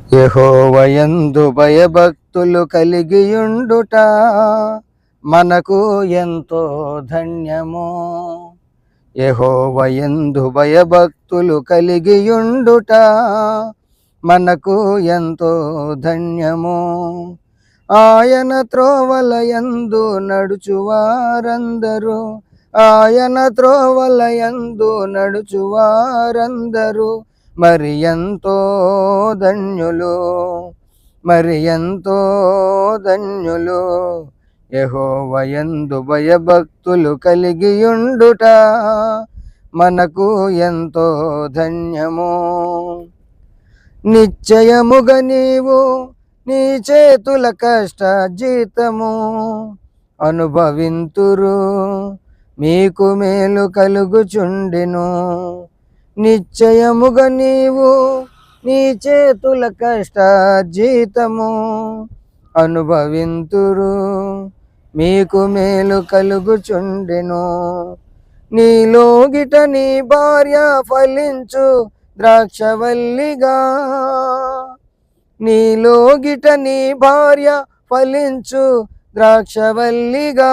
యెహోవాయందు భయభక్తులు కలిగియుండుట మనకు ఎంతో ధన్యము. యెహోవాయందు భయభక్తులు కలిగియుండుట మనకు ఎంతో ధన్యము. ఆయన త్రోవలయందు నడుచువారందరూ, ఆయన త్రోవలయందు నడుచువారందరూ మరి ఎంతో ధన్యులు, మరి ఎంతో ధన్యులు. యెహోవాయందు భయభక్తులు కలిగియుండుట మనకు ఎంతో ధన్యము. నిశ్చయముగా నీవు నీ చేతుల కష్ట జీతము అనుభవింతురు, మీకు మేలు కలుగుచుండెను. నిశ్చయముగా నీవు నీ చేతుల కష్ట జీతము అనుభవింతురు, మీకు మేలు కలుగుచుండెను. నీలోగిట నీ భార్య ఫలించు ద్రాక్షవల్లిగా, నీలోగిట నీ భార్య ఫలించు ద్రాక్షవల్లిగా,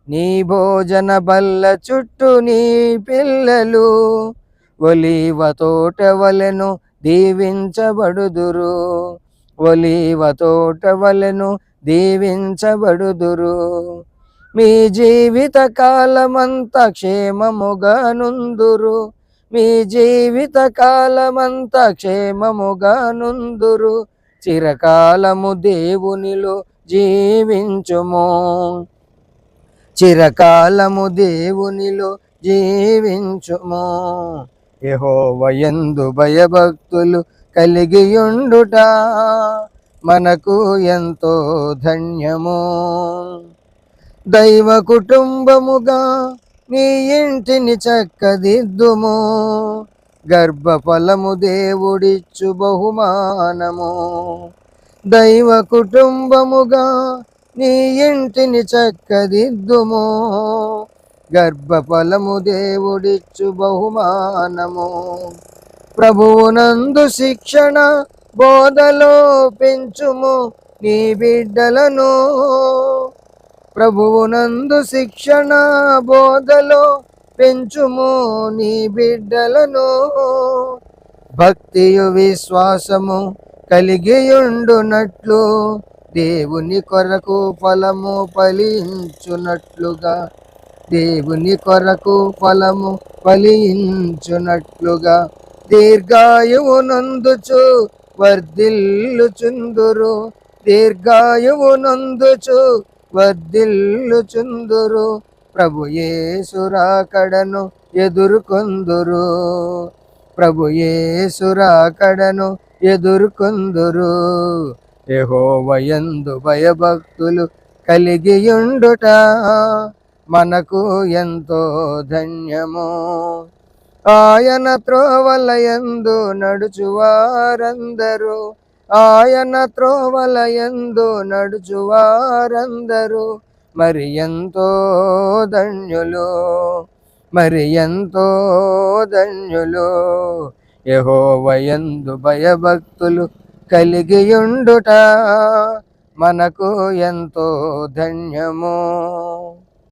నీ భోజన బల్ల చుట్టూ నీ పిల్లలు ఒలీవ తోట వలెను దీవించబడుదురు, ఒలీవ తోట వలెను దీవించబడుదురు. మీ జీవిత కాలమంతా క్షేమముగా నుందురు, మీ జీవిత కాలమంతా క్షేమముగా నుందురు. చిరకాలము దేవునిలో జీవించుము, చిరకాలము దేవునిలో జీవించుము. యెహోవాయందు భయభక్తులు కలిగియుండుట మనకు ఎంతో ధన్యము. దైవ కుటుంబముగా నీ ఇంటిని చక్కదిద్దుము, గర్భఫలము దేవుడిచ్చు బహుమానము. దైవ కుటుంబముగా నీ ఇంటిని చక్కదిద్దుము, గర్భఫలము దేవుడిచ్చు బహుమానము. ప్రభువునందు శిక్షణ బోధలో పెంచుము నీ బిడ్డలను, ప్రభువునందు శిక్షణ బోధలో పెంచుము నీ బిడ్డలను. భక్తియు విశ్వాసము కలిగియుండునట్లు, దేవుని కొరకు ఫలము ఫలించునట్లుగా, దేవుని కొరకు ఫలము ఫలించునట్లుగా దీర్ఘాయువు నందుచు వర్ధిల్లుచుందురు, దీర్ఘాయువు నందుచు వర్ధిల్లుచుందురు. ప్రభు యేసు రాకడను ఎదుర్కొందురు, ప్రభు యేసు రాకడను ఎదుర్కొందురు. యెహోవాయందు భయభక్తులు కలిగియుండుట మనకు ఎంతో ధన్యము. ఆయన త్రోవలయందు నడుచువారందరూ, ఆయన త్రోవలయందు నడుచువారందరూ మరి ఎంతో ధన్యులు, మరి ఎంతో ధన్యులు. యెహోవాయందు భయభక్తులు కలిగియుండుట మనకు ఎంతో ధన్యము.